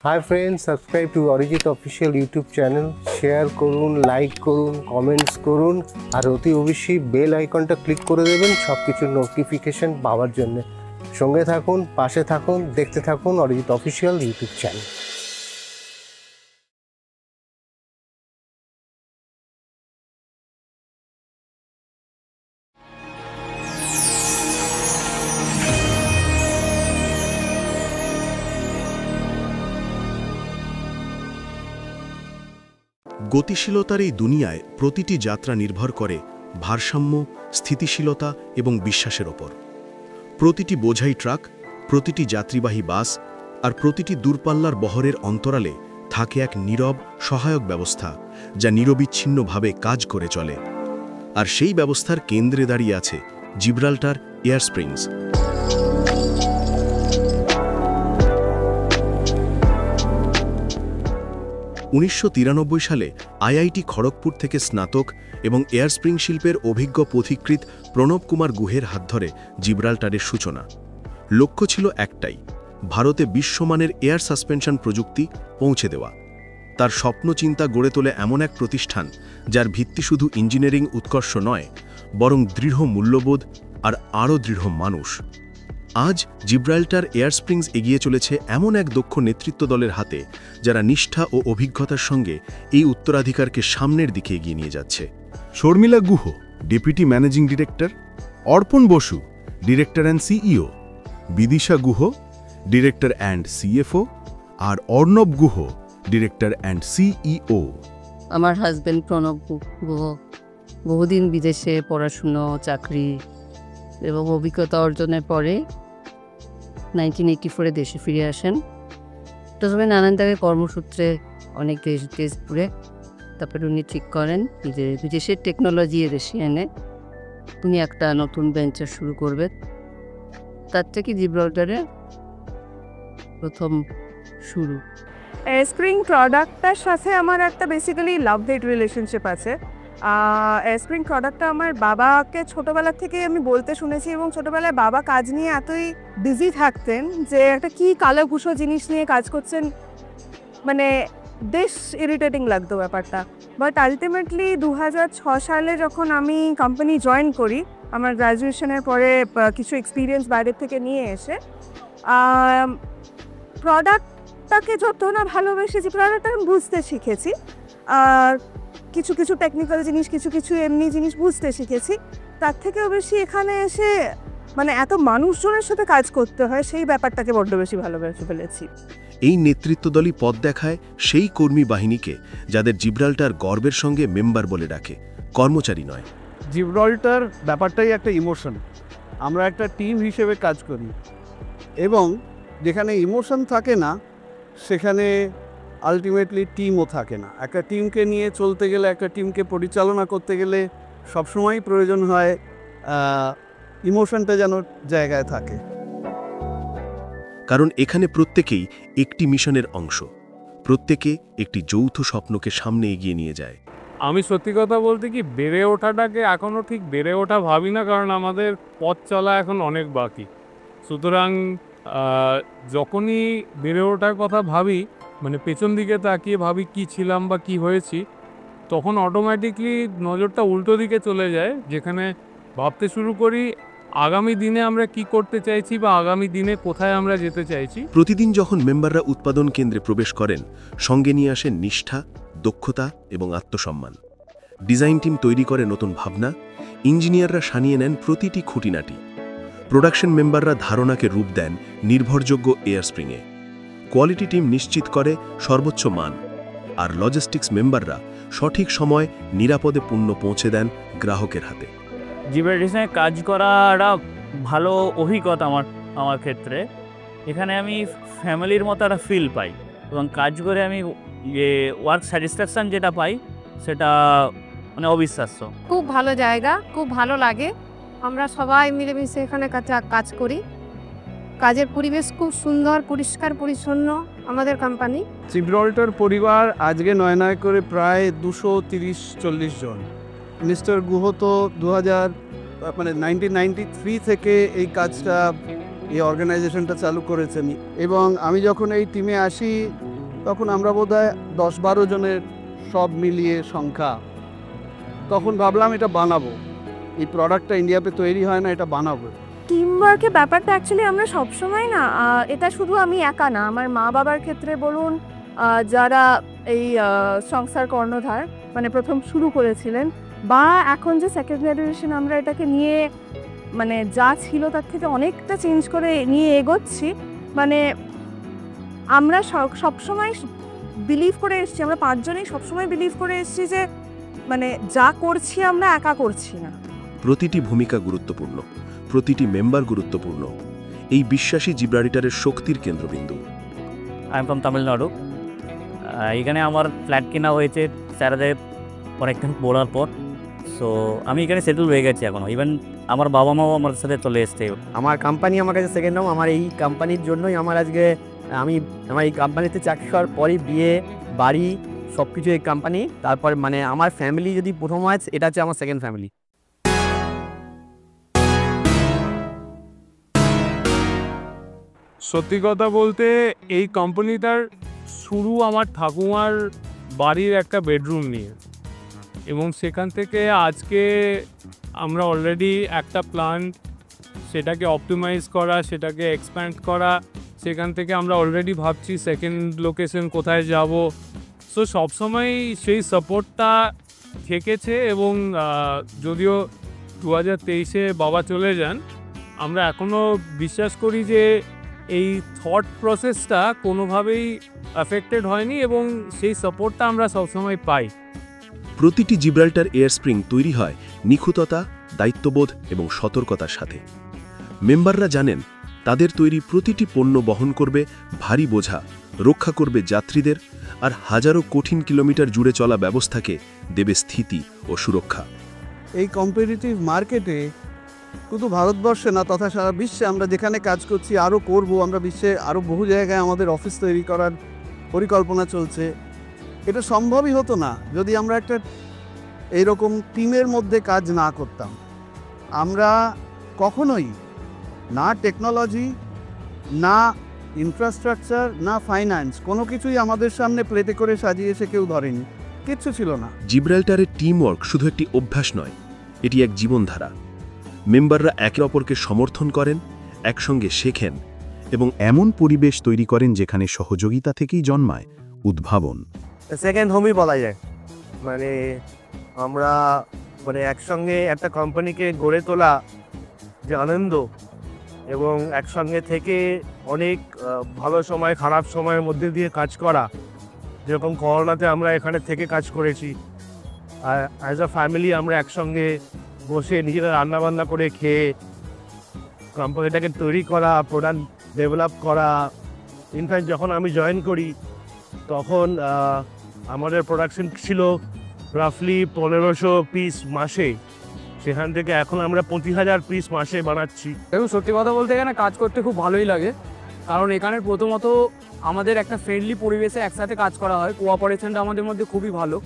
Hi friends, subscribe to Arijit official YouTube channel. Share করুন, like করুন, comments করুন, আর অতি অবশ্যই বেল আইকনটা ক্লিক করে দেবেন সব কিছুর নোটিফিকেশন পাওয়ার জন্য। সঙ্গে থাকুন, পাশে থাকুন, দেখতে থাকুন অরিজিৎ অফিসিয়াল ইউটিউব চ্যানেল। গতিশীলতার এই দুনিয়ায় প্রতিটি যাত্রা নির্ভর করে ভারসাম্য, স্থিতিশীলতা এবং বিশ্বাসের ওপর। প্রতিটি বোঝাই ট্রাক, প্রতিটি যাত্রীবাহী বাস আর প্রতিটি দূরপাল্লার বহরের অন্তরালে থাকে এক নীরব সহায়ক ব্যবস্থা, যা নিরবিচ্ছিন্নভাবে কাজ করে চলে। আর সেই ব্যবস্থার কেন্দ্রে দাঁড়িয়ে আছে জিব্রাল্টার এয়ার স্প্রিংস। 1993 সালে আইআইটি খড়গপুর থেকে স্নাতক এবং এয়ার স্প্রিং শিল্পের অভিজ্ঞ পথিকৃৎ প্রণব কুমার গুহের হাত ধরে জিব্রাল্টারের সূচনা। লক্ষ্য ছিল একটাই, ভারতে বিশ্বমানের এয়ার সাসপেনশন প্রযুক্তি পৌঁছে দেওয়া। তার স্বপ্ন চিন্তা গড়ে তোলে এমন এক প্রতিষ্ঠান যার ভিত্তি শুধু ইঞ্জিনিয়ারিং উৎকর্ষ নয়, বরং দৃঢ় মূল্যবোধ আর আরও দৃঢ় মানুষ। আজ জিব্রাল্টার এয়ার স্প্রিংস এগিয়ে চলেছে এমন এক দক্ষ নেতৃত্ব দলের হাতে, যারা নিষ্ঠা ও অভিজ্ঞতার সঙ্গে এই উত্তরাধিকারকে সামনের দিকে এগিয়ে নিয়ে যাচ্ছে। Sharmila Guha, deputy managing director; Arpan Basu, director and CEO; Bidisha Guha, director and CFO; আর Arnab Guha, director and CEO. আমার হাজব্যান্ড প্রণব গুহ বহুদিন বিদেশে পড়াশুনো, চাকরি এবং অভিজ্ঞতা অর্জনের পরে 1984-এ দেশে ফিরে আসেন। প্রথমে নানান জায়গায় কর্মসূত্রে অনেক দেশ ঘুরে তারপরে উনি ঠিক করেন যে বিদেশের টেকনোলজি দেশে এনে উনি একটা নতুন ভেঞ্চার শুরু করবেন। তার থেকে জিব্রাল্টারে প্রথম শুরু। স্প্রিং প্রোডাক্টটার সাথে আমার একটা বেসিক্যালি লাভ হেট রিলেশনশিপ আছে। স্প্রিং প্রোডাক্টটা আমার বাবাকে ছোটোবেলা থেকে আমি বলতে শুনেছি, এবং ছোটোবেলায় বাবা কাজ নিয়ে এতই বিজি থাকতেন যে একটা কী কালোকুশো জিনিস নিয়ে কাজ করছেন, মানে বেশ ইরিটেটিং লাগতো ব্যাপারটা। বাট আলটিমেটলি 2006 সালে যখন আমি কোম্পানি জয়েন করি, আমার গ্র্যাজুয়েশনের পরে কিছু এক্সপিরিয়েন্স বাইরের থেকে নিয়ে এসে প্রোডাক্টটাকে যত না ভালোবেসেছি, প্রোডাক্টটা আমি বুঝতে শিখেছি। আর কিছু কিছু টেকনিক্যাল জিনিস, কিছু কিছু এমনি জিনিস বুঝতে শিখেছি। তার থেকেও বেশি এখানে এসে মানে এত মানুষজনের সাথে কাজ করতে হয়, সেই ব্যাপারটাকে বড্ড বেশি ভালোবেসে ফেলেছি। এই নেতৃত্ব দলই পথ দেখায় সেই কর্মী বাহিনীকে যাদের জিব্রাল্টার গর্বের সঙ্গে মেম্বার বলে ডাকে, কর্মচারী নয়। জিব্রাল্টার ব্যাপারটাই একটা ইমোশন। আমরা একটা টিম হিসেবে কাজ করি, এবং যেখানে ইমোশন থাকে না সেখানে আলটিমেটলি টিমও থাকে না। একটা টিমকে নিয়ে চলতে গেলে, একটা টিমকে পরিচালনা করতে গেলে সবসময়ই প্রয়োজন হয় ইমোশনটা যেন জায়গায় থাকে। কারণ এখানে প্রত্যেকেই একটি মিশনের অংশ, প্রত্যেকে একটি যৌথ স্বপ্নকে সামনে এগিয়ে নিয়ে যায়। আমি সত্যি কথা বলতে কি, বেড়ে ওঠাটাকে এখনও ঠিক বেড়ে ওঠা ভাবি না, কারণ আমাদের পথ চলা এখন অনেক বাকি। সুতরাং যখনই বেড়ে ওঠার কথা ভাবি, মানে পেছন দিকে তাকিয়ে ভাবি কি ছিলাম বা কি হয়েছি, তখন অটোমেটিকলি নজরটা উল্টো দিকে চলে যায়, যেখানে ভাবতে শুরু করি আগামী দিনে আমরা কি করতে চাইছি বা আগামী দিনে কোথায় আমরা যেতে চাইছি। প্রতিদিন যখন মেম্বাররা উৎপাদন কেন্দ্রে প্রবেশ করেন, সঙ্গে নিয়ে আসেন নিষ্ঠা, দক্ষতা এবং আত্মসম্মান। ডিজাইন টিম তৈরি করে নতুন ভাবনা, ইঞ্জিনিয়াররা সানিয়ে নেন প্রতিটি খুঁটিনাটি। প্রোডাকশন মেম্বাররা ধারণাকে রূপ দেন নির্ভরযোগ্য এয়ার স্প্রিংয়ে। কোয়ালিটি টিম নিশ্চিত করে সর্বোচ্চ মান, আর লজিস্টিক্স মেম্বাররা সঠিক সময় নিরাপদে পণ্য পৌঁছে দেন গ্রাহকের হাতে। জিব্রাল্টারে কাজ করাটা ভালো অভিজ্ঞতা আমার ক্ষেত্রে। এখানে আমি ফ্যামিলির মতো একটা ফিল পাই, এবং কাজ করে আমি ওয়ার্ক স্যাটিসফ্যাকশান যেটা পাই সেটা মানে অবিশ্বাস্য। খুব ভালো জায়গা, খুব ভালো লাগে। আমরা সবাই মিলেমিশে এখানে কাজ করি। কাজের পরিবেশ খুব সুন্দর, পরিষ্কার পরিচ্ছন্ন আমাদের কোম্পানি। জিব্রাল্টার পরিবার আজকে নয় করে প্রায় 230-40 জন। মিস্টার গুহ তো 1993 থেকে এই কাজটা, এই অর্গানাইজেশনটা চালু করেছেন, এবং আমি যখন এই টিমে আসি তখন আমরা বোধহয় 10-12 জনের সব মিলিয়ে সংখ্যা। তখন ভাবলাম এটা বানাবো, এই প্রোডাক্টটা ইন্ডিয়াতে তৈরি হয় না, এটা বানাবো। টিম ওয়ার্কের ব্যাপারটা অ্যাকচুয়ালি আমরা সবসময় না, এটা শুধু আমি একা না, আমার মা বাবার ক্ষেত্রে বলুন, যারা এই সংস্থার কর্ণধার মানে প্রথম শুরু করেছিলেন, বা এখন যে সেকেন্ড জেনারেশন আমরা এটাকে নিয়ে মানে যা ছিল তার থেকে অনেকটা চেঞ্জ করে নিয়ে এগোচ্ছি, মানে আমরা সবসময় বিলিভ করে এসেছি, আমরা 5 জনেই সবসময় বিলিভ করে এসেছি যে মানে যা করছি আমরা একা করছি না। প্রতিটি ভূমিকা গুরুত্বপূর্ণ, প্রতিটি মেম্বার গুরুত্বপূর্ণ। এই বিশ্বাসী জিব্রাল্টারের শক্তির কেন্দ্রবিন্দু। I am from Tamil Nadu. এখানে আমার ফ্ল্যাট কেনা হয়েছে স্যারদের অনেকদিন বলার পর। সো আমি এখানে সেটেল হয়ে গেছি এখনও। ইভেন আমার বাবা মাও আমার সাথে চলে এসছে। আমার কোম্পানি আমার কাছে সেকেন্ড হোম। আমার এই কোম্পানির জন্যই আমার আজকে আমার এই কোম্পানিতে চাকরি করার পরই বিয়ে, বাড়ি সব কিছু এই কোম্পানি। তারপর মানে আমার ফ্যামিলি যদি প্রথম হয়, এটা হচ্ছে আমার সেকেন্ড ফ্যামিলি। সত্যি কথা বলতে এই কোম্পানিটার শুরু আমার ঠাকুমার বাড়ির একটা বেডরুম নিয়ে, এবং সেখান থেকে আজকে আমরা অলরেডি একটা প্ল্যান্ট, সেটাকে অপটিমাইজ করা, সেটাকে এক্সপ্যান্ড করা, সেখান থেকে আমরা অলরেডি ভাবছি সেকেন্ড লোকেশন কোথায় যাব। সো সবসময় সেই সাপোর্টটা থেকেছে, এবং যদিও 2023-এ বাবা চলে যান, আমরা এখনও বিশ্বাস করি যে এই থট প্রসেসটা কোনোভাবেই অ্যাফেক্টেড হয়নি, এবং সেই সাপোর্টটা আমরা সবসময় পাই। প্রতিটি জিব্রাল্টার এয়ারস্প্রিং তৈরি হয় নিখুঁততা, দায়িত্ববোধ এবং সতর্কতার সাথে। মেম্বাররা জানেন তাদের তৈরি প্রতিটি পণ্য বহন করবে ভারী বোঝা, রক্ষা করবে যাত্রীদের, আর হাজারো কঠিন কিলোমিটার জুড়ে চলা ব্যবস্থাকে দেবে স্থিতি ও সুরক্ষা। এই কম্পিটিটিভ মার্কেটে শুধু ভারতবর্ষে না, তথা সারা বিশ্বে আমরা যেখানে কাজ করছি, আরও করব, আমরা বিশ্বে আরও বহু জায়গায় আমাদের অফিস তৈরি করার পরিকল্পনা চলছে। এটা সম্ভবই হতো না যদি আমরা একটা এইরকম টিমের মধ্যে কাজ না করতাম। আমরা কখনোই না টেকনোলজি, না ইনফ্রাস্ট্রাকচার, না ফাইন্যান্স, কোনো কিছুই আমাদের সামনে প্লেটে করে সাজিয়ে এসে কেউ ধরেনি, কিচ্ছু ছিল না। জিব্রাল্টারের টিম ওয়ার্ক শুধু একটি অভ্যাস নয়, এটি এক জীবনধারা। মেম্বাররা একে অপরকে সমর্থন করেন, একসঙ্গে শেখেন এবং এমন পরিবেশ তৈরি করেন যেখানে সহযোগিতা থেকেই জন্মায় উদ্ভাবন। সেকেন্ড হোমই বলা যায়। মানে আমরা মানে একসঙ্গে একটা কোম্পানিকে গড়ে তোলা যে আনন্দ, এবং একসঙ্গে থেকে অনেক ভালো সময় খারাপ সময়ের মধ্যে দিয়ে কাজ করা, যেরকম করোনাতে আমরা এখানে থেকে কাজ করেছি, আর অ্যাজ আ ফ্যামিলি আমরা একসঙ্গে বসে নিজেরা রান্নাবান্না করে খেয়ে কোম্পানিটাকে তৈরি করা, প্রোডাক্ট ডেভেলপ করা। ইনফ্যাক্ট যখন আমি জয়েন করি তখন আমাদের প্রোডাকশন ছিল রাফলি 1500 পিস মাসে, সেখান থেকে এখন আমরা 25,000 পিস মাসে বানাচ্ছি। এবং সত্যি কথা বলতে এখানে কাজ করতে খুব ভালোই লাগে, কারণ এখানে প্রথমত আমাদের একটা ফ্রেন্ডলি পরিবেশে একসাথে কাজ করা হয়। কোঅপারেশনটা আমাদের মধ্যে খুবই ভালো,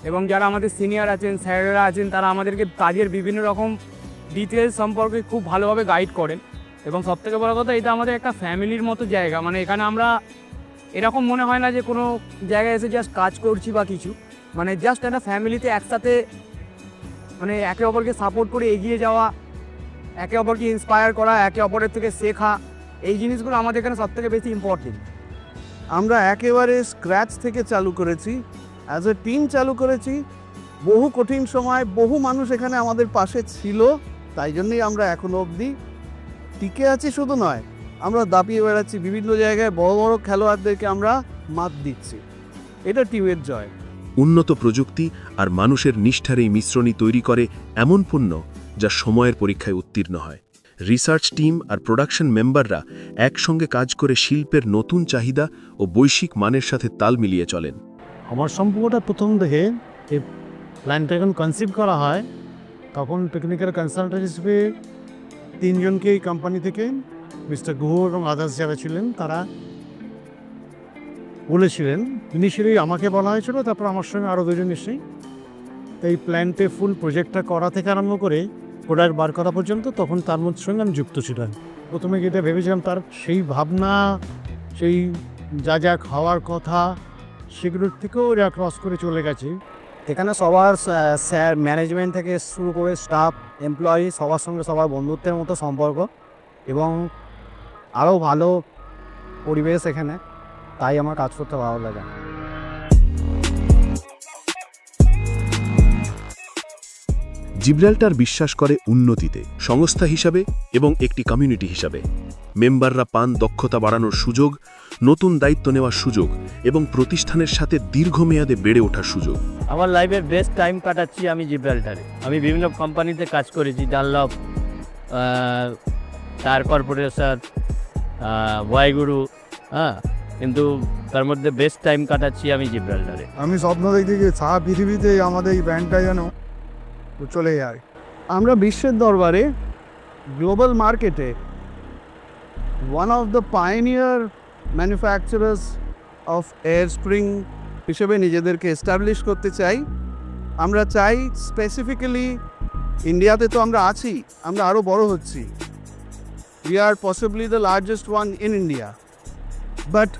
এবং যারা আমাদের সিনিয়র আছেন, স্যারেরা আছেন, তারা আমাদেরকে কাজের বিভিন্ন রকম ডিটেলস সম্পর্কে খুব ভালোভাবে গাইড করেন। এবং সবথেকে বড় কথা, এটা আমাদের একটা ফ্যামিলির মতো জায়গা। মানে এখানে আমরা এরকম মনে হয় না যে কোনো জায়গায় এসে জাস্ট কাজ করছি বা কিছু, মানে জাস্ট একটা ফ্যামিলিতে একসাথে মানে একে অপরকে সাপোর্ট করে এগিয়ে যাওয়া, একে অপরকে ইন্সপায়ার করা, একে অপরের থেকে শেখা, এই জিনিসগুলো আমাদের এখানে সবথেকে বেশি ইম্পর্টেন্ট। আমরা একেবারে স্ক্র্যাচ থেকে চালু করেছি, অ্যাজ এ টিম চালু করেছি। বহু কঠিন সময় বহু মানুষ এখানে আমাদের পাশে ছিল, তাই জন্যই আমরা এখনো অবধি টিকে আছি। শুধু নয়, আমরা দাপিয়ে বেড়াচ্ছি, বিভিন্ন জায়গায় বড় বড় খেলোয়াড়দেরকে আমরা মাত দিচ্ছি। এটা টিমের জয়। উন্নত প্রযুক্তি আর মানুষের নিষ্ঠার এই মিশ্রণই তৈরি করে এমন পণ্য যা সময়ের পরীক্ষায় উত্তীর্ণ হয়। রিসার্চ টিম আর প্রোডাকশন মেম্বাররা একসঙ্গে কাজ করে শিল্পের নতুন চাহিদা ও বৈশ্বিক মানের সাথে তাল মিলিয়ে চলেন। আমার সম্পর্কটা প্রথম দেখে এই প্ল্যানটা যখন কনসিভ করা হয়, তখন টেকনিক্যাল কনসালটেন্ট হিসেবে 3 জনকে এই কোম্পানি থেকে মিস্টার গুহ এবং আদার্স যারা ছিলেন তারা বলেছিলেন। ইনিশিয়ালি আমাকে বলা হয়েছিল, তারপর আমার সঙ্গে আরও 2 জন এসেই এই প্ল্যান্টে ফুল প্রজেক্টটা করা থেকে আরম্ভ করে প্রোডাক্ট বার করা পর্যন্ত, তখন তার মধ্যে সঙ্গে আমি যুক্ত ছিলাম। প্রথমে যেটা ভেবেছিলাম তার সেই ভাবনা, সেই যা যা খাওয়ার কথা, সেগুলোর থেকেও এরা ক্রস করে চলে গেছে। এখানে সবার স্যার ম্যানেজমেন্ট থেকে শুরু করে স্টাফ এমপ্লয়ি সবার সঙ্গে সবার বন্ধুত্বের মতো সম্পর্ক এবং আরও ভালো পরিবেশ এখানে, তাই আমার কাজ করতে ভালো লাগে। জিব্রাল্টার বিশ্বাস করে উন্নতিতে, সংস্থা হিসাবে এবং একটি কমিউনিটি হিসাবে। মেম্বাররা পান দক্ষতা বাড়ানোর সুযোগ, নতুন দায়িত্ব নেওয়ার সুযোগ এবং প্রতিষ্ঠানের সাথে দীর্ঘমেয়াদে বেড়ে ওঠার সুযোগ। আমার লাইফের বেস্ট টাইম কাটাচ্ছি আমি জিব্রাল্টারে। আমি বিভিন্ন কোম্পানিতে কাজ করেছি, ডানলপ, টায়ার কর্পোরেশন, ওয়াইগুরু, কিন্তু তার মধ্যে বেস্ট টাইম কাটাচ্ছি আমি জিব্রাল্টারে। আমি স্বপ্ন দেখছি যে সারা পৃথিবীতে আমাদের এই ব্র্যান্ডটা যেন চলে যায়। আমরা বিশ্বের দরবারে গ্লোবাল মার্কেটে one of the pioneer manufacturers of air spring হিসেবে নিজেদেরকে এস্টাবলিশ করতে চাই। আমরা চাই স্পেসিফিক্যালি ইন্ডিয়াতে তো আমরা আছি, আমরা আরও বড় হচ্ছি। We are possibly the largest one in India, but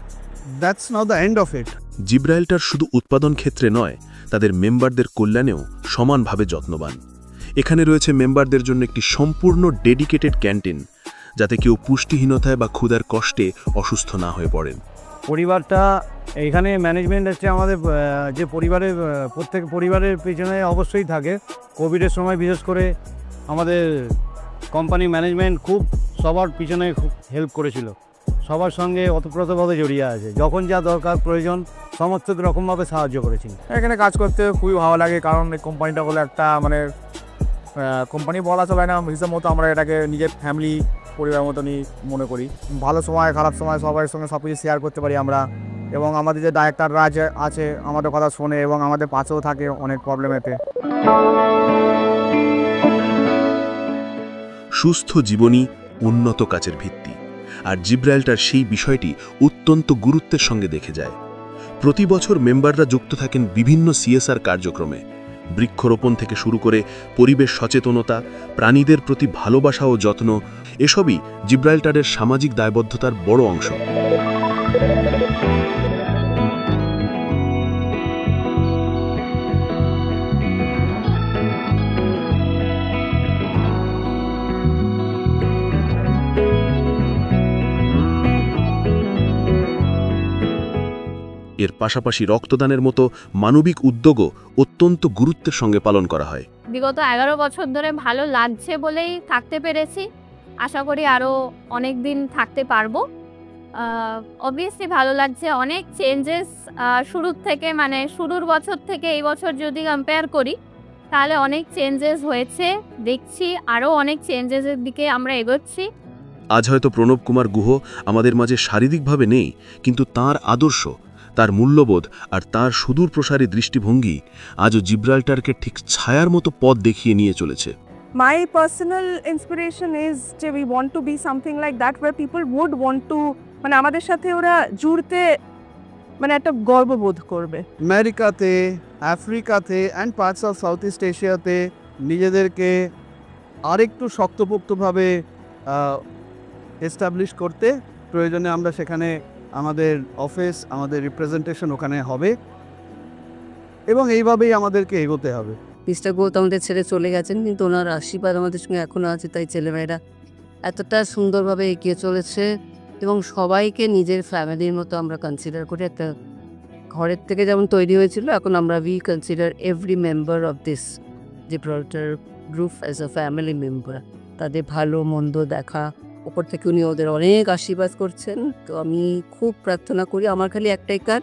that's not the end of it. Gibraltar শুধু উৎপাদন ক্ষেত্রে নয়, তাদের মেম্বারদের কল্যাণেও সমানভাবে যত্নবান। এখানে রয়েছে মেম্বারদের জন্য একটি সম্পূর্ণ ডেডিকেটেড ক্যান্টিন, যাতে কেউ পুষ্টিহীনতায় বা ক্ষুধার কষ্টে অসুস্থ না হয়ে পড়েন। পরিবারটা এখানে ম্যানেজমেন্ট হচ্ছে আমাদের যে পরিবারের প্রত্যেক পরিবারের পেছনে অবশ্যই থাকে। কোভিডের সময় বিশেষ করে আমাদের কোম্পানি ম্যানেজমেন্ট খুব সবার পিছনে খুব হেল্প করেছিল, সবার সঙ্গে ওতপ্রোতভাবে জড়িয়ে আছে। যখন যা দরকার প্রয়োজন সমস্ত রকমভাবে সাহায্য করেছেন। এখানে কাজ করতে খুবই ভালো লাগে, কারণ এই কোম্পানিটা হলো একটা মানে কোম্পানি বলা চলে না, হিসাব মতো আমরা এটাকে নিজের ফ্যামিলি পরিবার মতনই মনে করি। ভালো সময় খারাপ সময় সবার সঙ্গে সব কিছু শেয়ার করতে পারি আমরা, এবং আমাদের যে ডাইরেক্টররা আছে আমাদের কথা শোনে এবং আমাদের পাশেও থাকে অনেক প্রবলেমেতে। সুস্থ জীবনই উন্নত কাজের ভিত্তি, আর জিব্রাল্টার সেই বিষয়টি অত্যন্ত গুরুত্বের সঙ্গে দেখে যায়। প্রতি বছর মেম্বাররা যুক্ত থাকেন বিভিন্ন CSR কার্যক্রমে, বৃক্ষরোপণ থেকে শুরু করে পরিবেশ সচেতনতা, প্রাণীদের প্রতি ভালোবাসা ও যত্ন, এসবই জিব্রাল্টারের সামাজিক দায়বদ্ধতার বড় অংশ। এর পাশাপাশি রক্তদানের মতো মানবিক উদ্যোগও অত্যন্ত গুরুত্বের সঙ্গে পালন করা হয়। বিগত 11 বছর ধরে ভালো লাগছে বলেই থাকতে পেরেছি, আশা করি আরও অনেক দিন থাকতে পারবো। অবভিয়াসলি ভালো লাগছে, অনেক চেঞ্জেস শুরুর থেকে, মানে শুরুর বছর থেকে এই বছর যদি কম্পেয়ার করি তাহলে অনেক চেঞ্জেস হয়েছে, দেখছি আরও অনেক চেঞ্জেসের দিকে আমরা এগোচ্ছি। আজ হয়তো প্রণব কুমার গুহ আমাদের মাঝে শারীরিকভাবে নেই, কিন্তু তার আদর্শ, তার মূল্যবোধ আর তার সুদূর প্রসারী দৃষ্টিভঙ্গি আজও জিব্রাল্টারকে ঠিক ছায়ার মতো পথ দেখিয়ে নিয়ে চলেছে। My personal inspiration is যে we want to be something like that where people would want to, মানে আমাদের সাথে ওরা জুড়তে মানে একটা গর্ববোধ করবে। আমেরিকাতে, আফ্রিকাতে and parts of south east এশিয়াতে নিজেদেরকে আরেকটু শক্তপোক্তভাবে এস্টাবলিশ করতে প্রয়োজনে আমরা সেখানে আমাদের অফিস, আমাদের রিপ্রেজেন্টেশন ওখানে হবে এবং এইভাবেই আমাদেরকে এগোতে হবে। মিস্টার গুহ আমাদের ছেড়ে চলে গেছেন, কিন্তু ওনার আশীর্বাদ আমাদের সঙ্গে এখনও আছে, তাই ছেলেমেয়েরা এতটা সুন্দরভাবে এগিয়ে চলেছে এবং সবাইকে নিজের ফ্যামিলির মতো আমরা কনসিডার করি। একটা ঘরের থেকে যেমন তৈরি হয়েছিল, এখন আমরা we consider every member of this Gibraltar group as a family member. তাদের ভালো মন্দ দেখা, ওপর থেকে উনি ওদের অনেক আশীর্বাদ করছেন। তো আমি খুব প্রার্থনা করি, আমার খালি একটাই কাজ,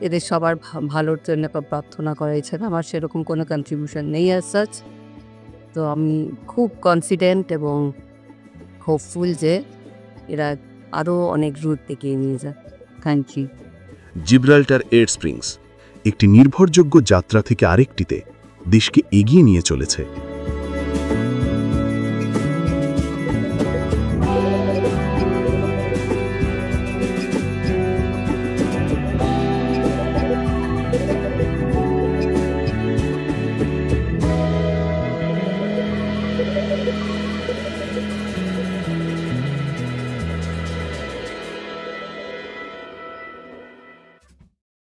এদের সবার ভালোর জন্য প্রার্থনা করা, এছাড়া আমার সেরকম কোনো কন্ট্রিবিউশন নেই অ্যাজ সাচ। তো আমি খুব কনফিডেন্ট এবং হোপফুল যে এরা আরও অনেক রুট এগিয়ে নিয়ে যায়। Thank you. Gibraltar air springs একটি নির্ভরযোগ্য যাত্রা থেকে আরেকটিতে দেশকে এগিয়ে নিয়ে চলেছে।